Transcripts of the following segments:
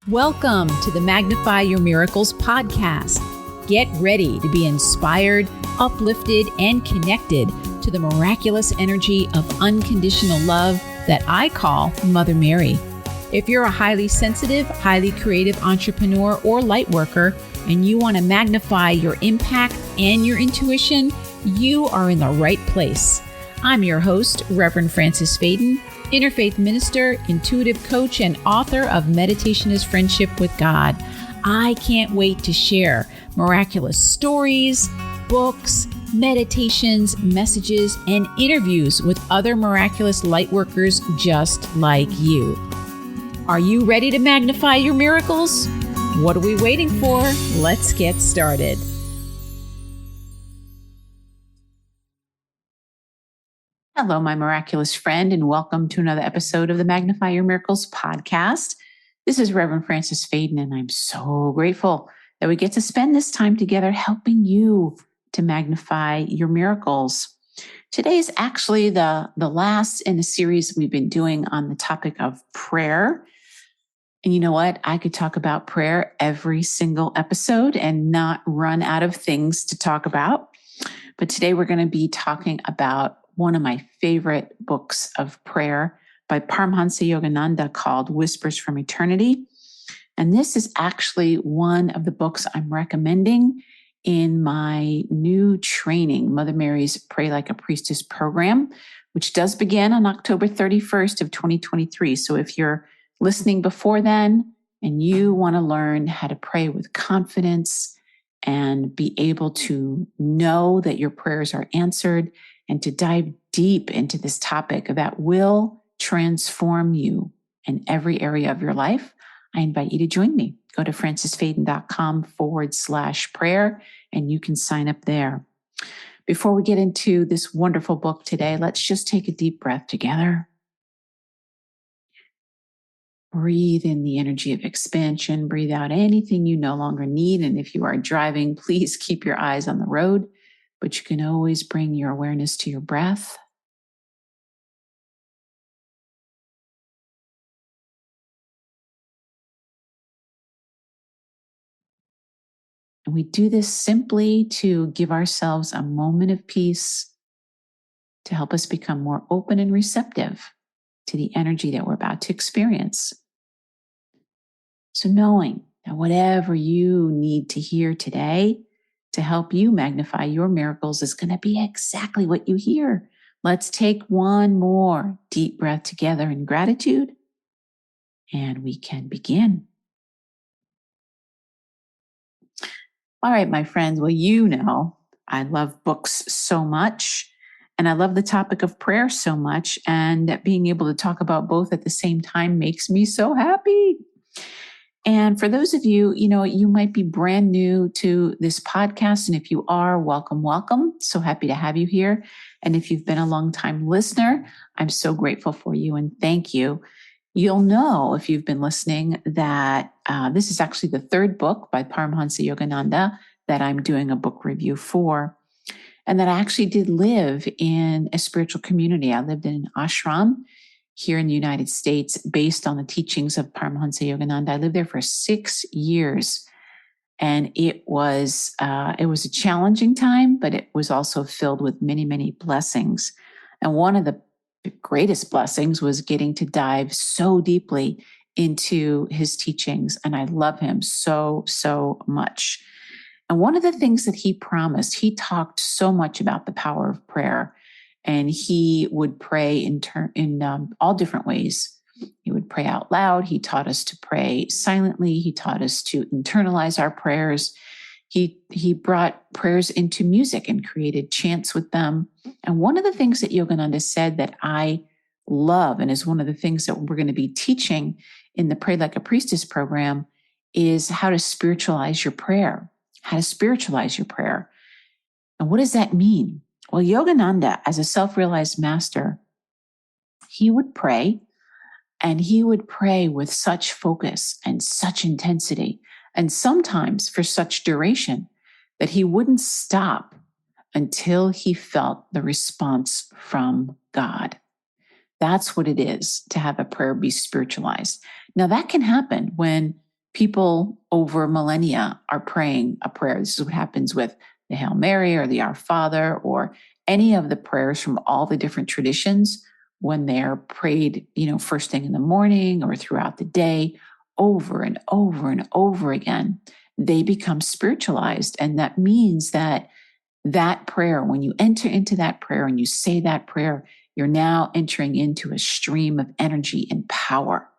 Welcome to the Magnify Your Miracles podcast. Get ready to be inspired, uplifted, and connected to the miraculous energy of unconditional love that I call Mother Mary. If you're a highly sensitive, highly creative entrepreneur or light worker, and you want to magnify your impact and your intuition, you are in the right place. I'm your host, Reverend Frances Faden, interfaith minister, intuitive coach, and author of Meditation is Friendship with God. I can't wait to share miraculous stories, books, meditations, messages, and interviews with other miraculous light workers just like you. Are you ready to magnify your miracles? What are we waiting for? Let's get started. Hello, my miraculous friend, and welcome to another episode of the Magnify Your Miracles podcast. This is Reverend Frances Faden, and I'm so grateful that we get to spend this time together helping you to magnify your miracles. Today is actually the last in a series we've been doing on the topic of prayer. And you know what? I could talk about prayer every single episode and not run out of things to talk about. But today we're going to be talking about one of my favorite books of prayer by Paramahansa Yogananda called Whispers from Eternity. And this is actually one of the books I'm recommending in my new training, Mother Mary's Pray Like a Priestess program, which does begin on October 31st of 2023. So if you're listening before then and you want to learn how to pray with confidence and be able to know that your prayers are answered, and to dive deep into this topic that will transform you in every area of your life, I invite you to join me. Go to francesfaden.com/prayer, and you can sign up there. Before we get into this wonderful book today, let's just take a deep breath together. Breathe in the energy of expansion. Breathe out anything you no longer need. And if you are driving, please keep your eyes on the road. But you can always bring your awareness to your breath. And we do this simply to give ourselves a moment of peace to help us become more open and receptive to the energy that we're about to experience. So knowing that whatever you need to hear today to help you magnify your miracles is going to be exactly what you hear. Let's take one more deep breath together in gratitude, and we can begin. All right, my friends, well, you know, I love books so much, and I love the topic of prayer so much, and being able to talk about both at the same time makes me so happy. And for those of you, you might be brand new to this podcast. And if you are, welcome, welcome. So happy to have you here. And if you've been a long-time listener, I'm so grateful for you and thank you. You'll know if you've been listening that this is actually the third book by Paramahansa Yogananda that I'm doing a book review for. And that I actually did live in a spiritual community. I lived in an ashram here in the United States, based on the teachings of Paramahansa Yogananda. I lived there for 6 years, and it was a challenging time, but it was also filled with many, many blessings. And one of the greatest blessings was getting to dive so deeply into his teachings, and I love him so, so much. And one of the things that he promised, he talked so much about the power of prayer. And he would pray in all different ways. He would pray out loud. He taught us to pray silently. He taught us to internalize our prayers. He brought prayers into music and created chants with them. And one of the things that Yogananda said that I love, and is one of the things that we're going to be teaching in the Pray Like a Priestess program, is how to spiritualize your prayer. How to spiritualize your prayer. And what does that mean? Well, Yogananda, as a self-realized master, he would pray, and he would pray with such focus and such intensity, and sometimes for such duration that he wouldn't stop until he felt the response from God. That's what it is to have a prayer be spiritualized. Now, that can happen when People over millennia are praying a prayer. This is what happens with the Hail Mary or the Our Father or any of the prayers from all the different traditions when they're prayed, first thing in the morning or throughout the day, over and over and over again. They become spiritualized. And that means that prayer, when you enter into that prayer and you say that prayer, you're now entering into a stream of energy and power.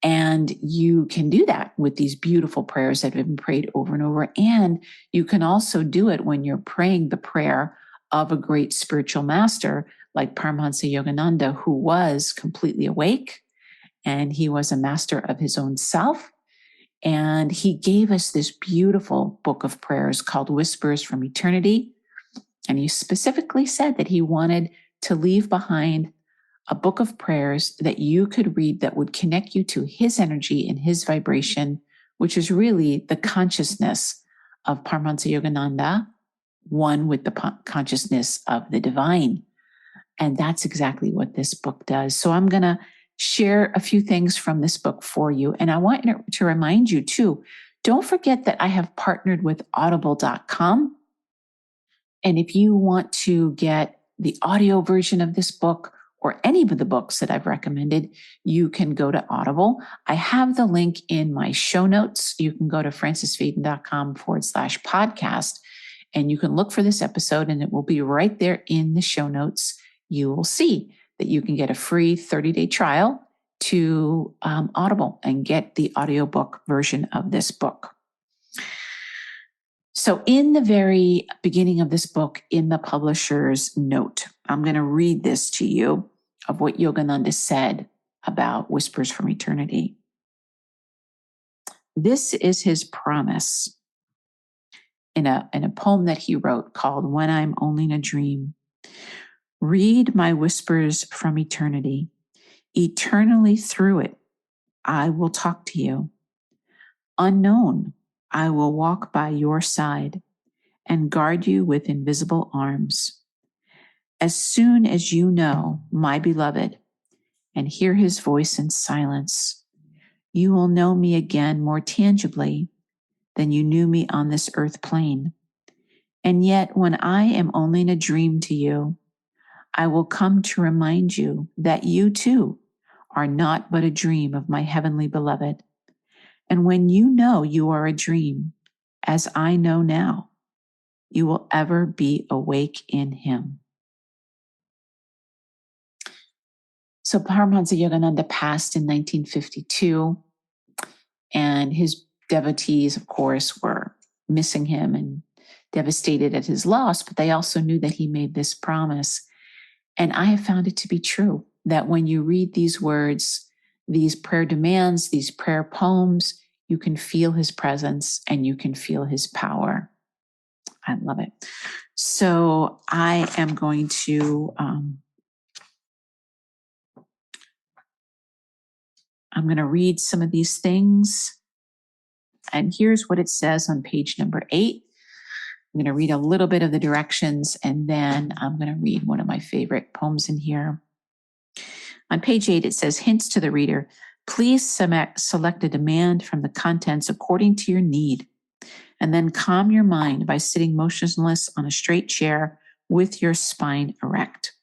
And you can do that with these beautiful prayers that have been prayed over and over. And you can also do it when you're praying the prayer of a great spiritual master like Paramahansa Yogananda, who was completely awake and he was a master of his own self. And he gave us this beautiful book of prayers called Whispers from Eternity. And he specifically said that he wanted to leave behind a book of prayers that you could read that would connect you to his energy and his vibration, which is really the consciousness of Paramahansa Yogananda, one with the consciousness of the divine. And that's exactly what this book does. So I'm going to share a few things from this book for you. And I want to remind you too, don't forget that I have partnered with audible.com. And if you want to get the audio version of this book or any of the books that I've recommended, you can go to Audible. I have the link in my show notes. You can go to francisfaden.com/podcast, and you can look for this episode, and it will be right there in the show notes. You will see that you can get a free 30-day trial to Audible and get the audiobook version of this book. So in the very beginning of this book, in the publisher's note, I'm going to read this to you of what Yogananda said about Whispers from Eternity. This is his promise in a poem that he wrote called When I'm Only in a Dream. Read my whispers from eternity. Eternally through it, I will talk to you. Unknown, I will walk by your side and guard you with invisible arms. As soon as you know my beloved and hear his voice in silence, you will know me again more tangibly than you knew me on this earth plane. And yet, when I am only in a dream to you, I will come to remind you that you too are not but a dream of my heavenly beloved. And when you know you are a dream, as I know now, you will ever be awake in him. So Paramahansa Yogananda passed in 1952, and his devotees, of course, were missing him and devastated at his loss, but they also knew that he made this promise. And I have found it to be true that when you read these words, these prayer demands, these prayer poems, you can feel his presence and you can feel his power. I love it. So I am going to, I'm going to read some of these things. And here's what it says on page number 8. I'm going to read a little bit of the directions, and then I'm going to read one of my favorite poems in here. On page 8, it says, hints to the reader. Please select a demand from the contents according to your need, and then calm your mind by sitting motionless on a straight chair with your spine erect.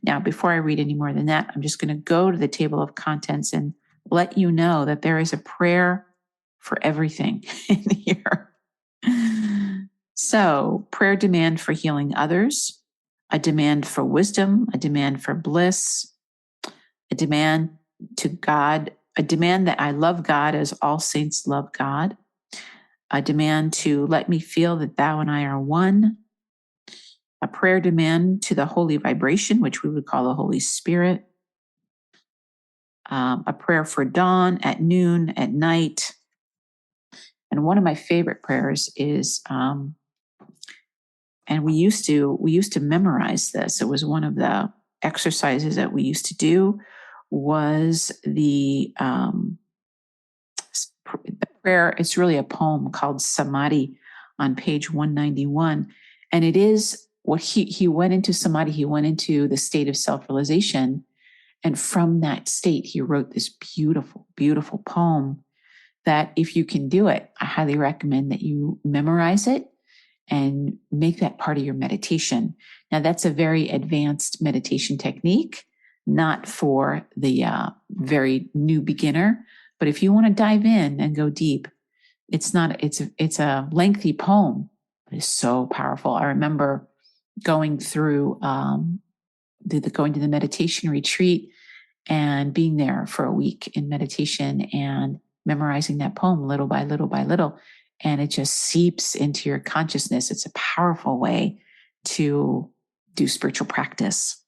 Now, before I read any more than that, I'm just going to go to the table of contents and let you know that there is a prayer for everything in here. So, prayer demand for healing others, a demand for wisdom, a demand for bliss, a demand to God, a demand that I love God as all saints love God, a demand to let me feel that thou and I are one, a prayer demand to the holy vibration, which we would call the Holy Spirit, a prayer for dawn, at noon, at night. And one of my favorite prayers is, and we used to memorize this. It was one of the exercises that we used to do, was the prayer. It's really a poem called Samadhi on page 191. And it is what he went into Samadhi, he went into the state of self-realization. And from that state, he wrote this beautiful, beautiful poem that if you can do it, I highly recommend that you memorize it and make that part of your meditation. Now, that's a very advanced meditation technique, not for the very new beginner. But if you want to dive in and go deep, it's a lengthy poem, but it's so powerful. I remember going through going to the meditation retreat and being there for a week in meditation and memorizing that poem little by little by little. And it just seeps into your consciousness. It's a powerful way to do spiritual practice.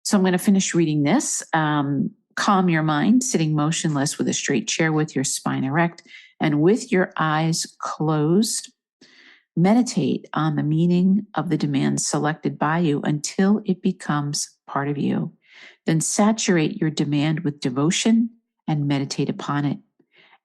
So I'm going to finish reading this. Calm your mind, sitting motionless with a straight chair with your spine erect and with your eyes closed. Meditate on the meaning of the demand selected by you until it becomes part of you. Then saturate your demand with devotion and meditate upon it.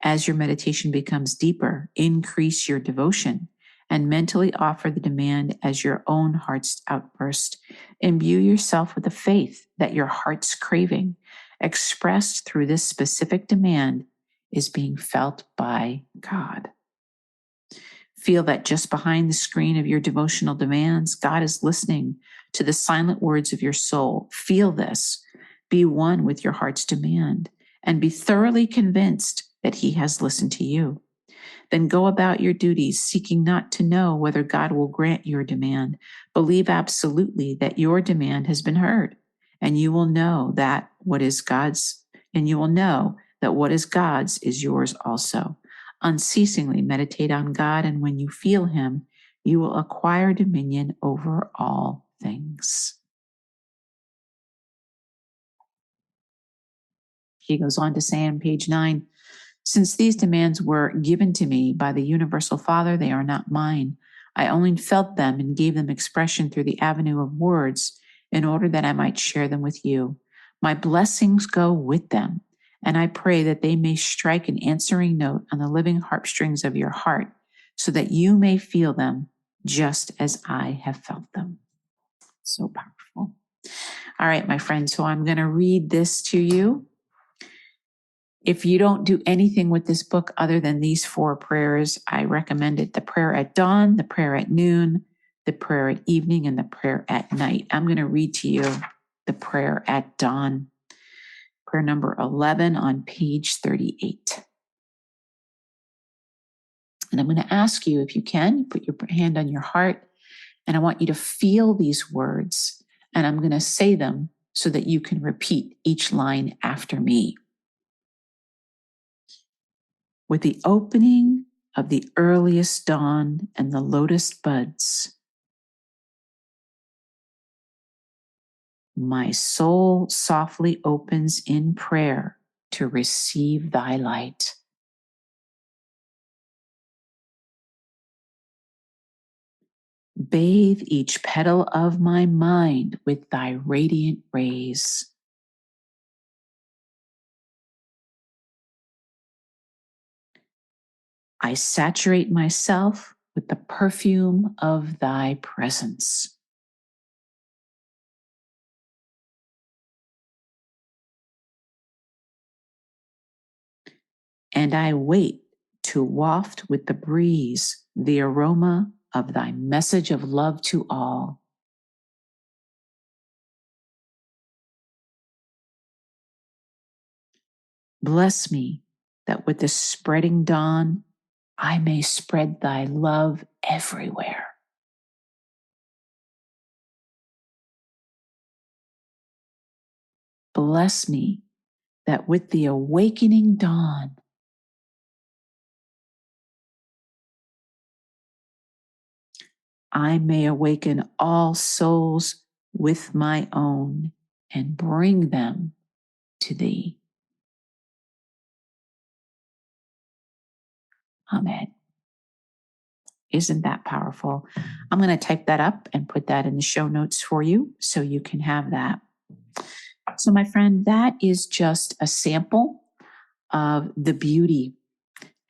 As your meditation becomes deeper, increase your devotion and mentally offer the demand as your own heart's outburst. Imbue yourself with the faith that your heart's craving, expressed through this specific demand, is being felt by God. Feel that just behind the screen of your devotional demands, God is listening to the silent words of your soul. Feel this. Be one with your heart's demand and be thoroughly convinced that He has listened to you. Then go about your duties, seeking not to know whether God will grant your demand. Believe absolutely that your demand has been heard, and you will know that what is God's is yours also. Unceasingly meditate on God, and when you feel Him, you will acquire dominion over all things. He goes on to say on page 9, since these demands were given to me by the Universal Father, they are not mine. I only felt them and gave them expression through the avenue of words in order that I might share them with you. My blessings go with them, and I pray that they may strike an answering note on the living harpstrings of your heart so that you may feel them just as I have felt them. So powerful. All right, my friends, so I'm going to read this to you. If you don't do anything with this book other than these 4 prayers, I recommend it: the prayer at dawn, the prayer at noon, the prayer at evening, and the prayer at night. I'm going to read to you the prayer at dawn, prayer number 11 on page 38. And I'm going to ask you, if you can, put your hand on your heart, and I want you to feel these words, and I'm going to say them so that you can repeat each line after me. With the opening of the earliest dawn and the lotus buds, my soul softly opens in prayer to receive thy light. Bathe each petal of my mind with thy radiant rays. I saturate myself with the perfume of thy presence. And I wait to waft with the breeze the aroma of thy message of love to all. Bless me that with the spreading dawn, I may spread thy love everywhere. Bless me that with the awakening dawn, I may awaken all souls with my own and bring them to thee. Amen. Isn't that powerful? I'm going to type that up and put that in the show notes for you so you can have that. So, my friend, that is just a sample of the beauty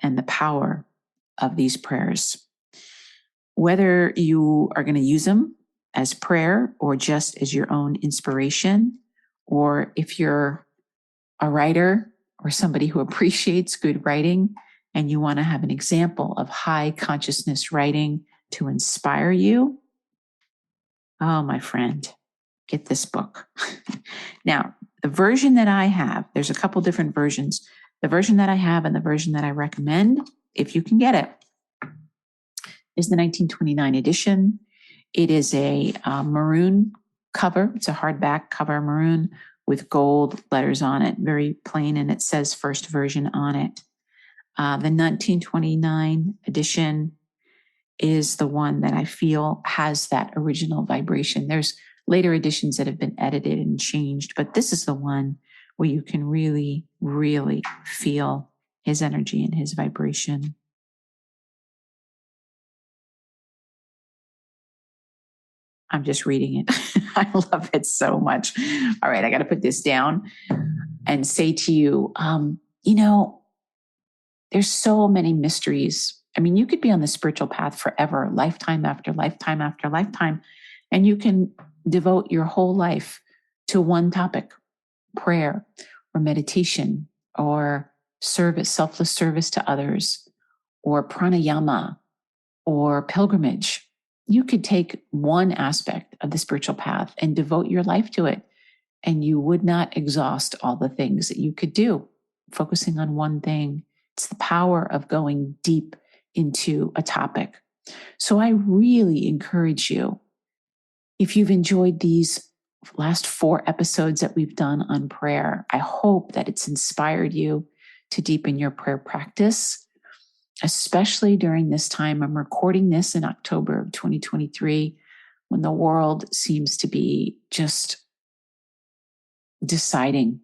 and the power of these prayers. Whether you are going to use them as prayer or just as your own inspiration, or if you're a writer or somebody who appreciates good writing, and you want to have an example of high consciousness writing to inspire you, oh, my friend, get this book. Now, the version that I have, there's a couple different versions. The version that I have and the version that I recommend, if you can get it, is the 1929 edition. It is a maroon cover. It's a hardback cover, maroon, with gold letters on it, very plain, and it says first version on it. The 1929 edition is the one that I feel has that original vibration. There's later editions that have been edited and changed, but this is the one where you can really, really feel his energy and his vibration. I'm just reading it. I love it so much. All right, I got to put this down and say to you, there's so many mysteries. I mean, you could be on the spiritual path forever, lifetime after lifetime after lifetime, and you can devote your whole life to one topic, prayer or meditation or service, selfless service to others, or pranayama or pilgrimage. You could take one aspect of the spiritual path and devote your life to it, and you would not exhaust all the things that you could do, focusing on one thing. It's the power of going deep into a topic. So I really encourage you, if you've enjoyed these last 4 episodes that we've done on prayer, I hope that it's inspired you to deepen your prayer practice, especially during this time. I'm recording this in October of 2023, when the world seems to be just deciding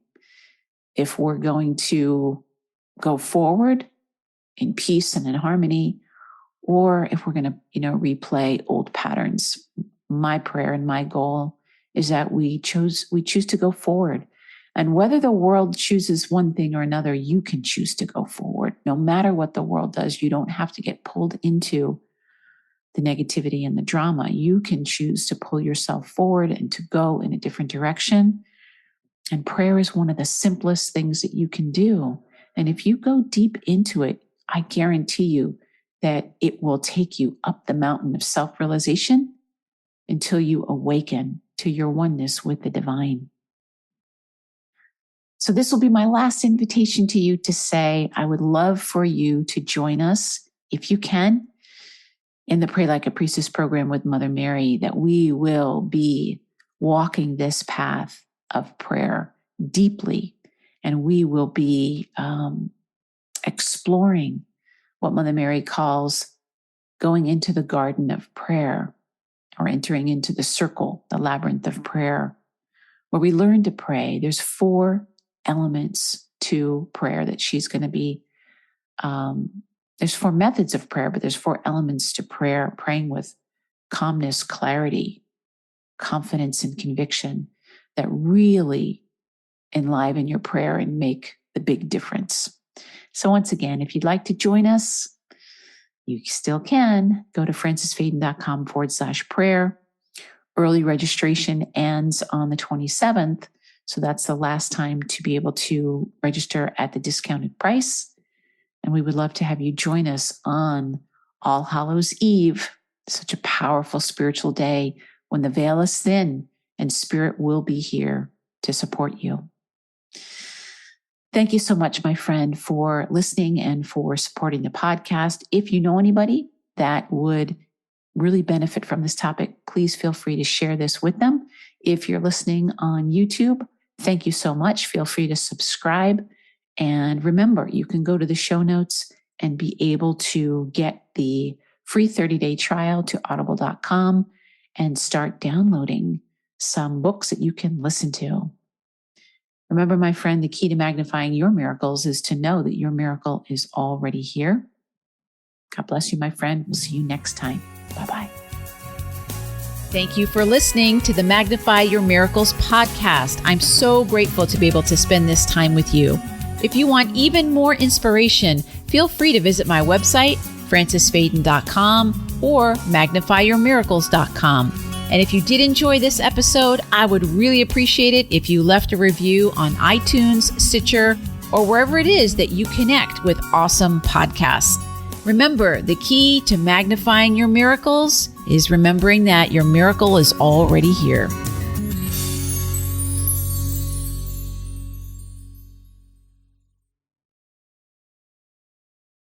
if we're going to go forward in peace and in harmony, or if we're going to, replay old patterns. My prayer and my goal is that we choose to go forward. And whether the world chooses one thing or another, you can choose to go forward. No matter what the world does, you don't have to get pulled into the negativity and the drama. You can choose to pull yourself forward and to go in a different direction. And prayer is one of the simplest things that you can do. And if you go deep into it, I guarantee you that it will take you up the mountain of self-realization until you awaken to your oneness with the divine. So this will be my last invitation to you to say, I would love for you to join us, if you can, in the Pray Like a Priestess program with Mother Mary, that we will be walking this path of prayer deeply, and we will be exploring what Mother Mary calls going into the garden of prayer, or entering into the circle, the labyrinth of prayer, where we learn to pray. There's 4 elements to prayer that she's going to be, there's 4 methods of prayer, but there's 4 elements to prayer: praying with calmness, clarity, confidence, and conviction, that really enliven your prayer and make the big difference. So once again, if you'd like to join us, you still can. Go to francisfaden.com/prayer. Early registration ends on the 27th. So that's the last time to be able to register at the discounted price. And we would love to have you join us on All Hallows Eve, such a powerful spiritual day when the veil is thin and Spirit will be here to support you. Thank you so much, my friend, for listening and for supporting the podcast. If you know anybody that would really benefit from this topic, please feel free to share this with them. If you're listening on YouTube, thank you so much. Feel free to subscribe. And remember, you can go to the show notes and be able to get the free 30-day trial to audible.com and start downloading some books that you can listen to. Remember, my friend, the key to magnifying your miracles is to know that your miracle is already here. God bless you, my friend. We'll see you next time. Bye-bye. Thank you for listening to the Magnify Your Miracles podcast. I'm so grateful to be able to spend this time with you. If you want even more inspiration, feel free to visit my website, francisfaden.com or magnifyyourmiracles.com. And if you did enjoy this episode, I would really appreciate it if you left a review on iTunes, Stitcher, or wherever it is that you connect with awesome podcasts. Remember, the key to magnifying your miracles is remembering that your miracle is already here.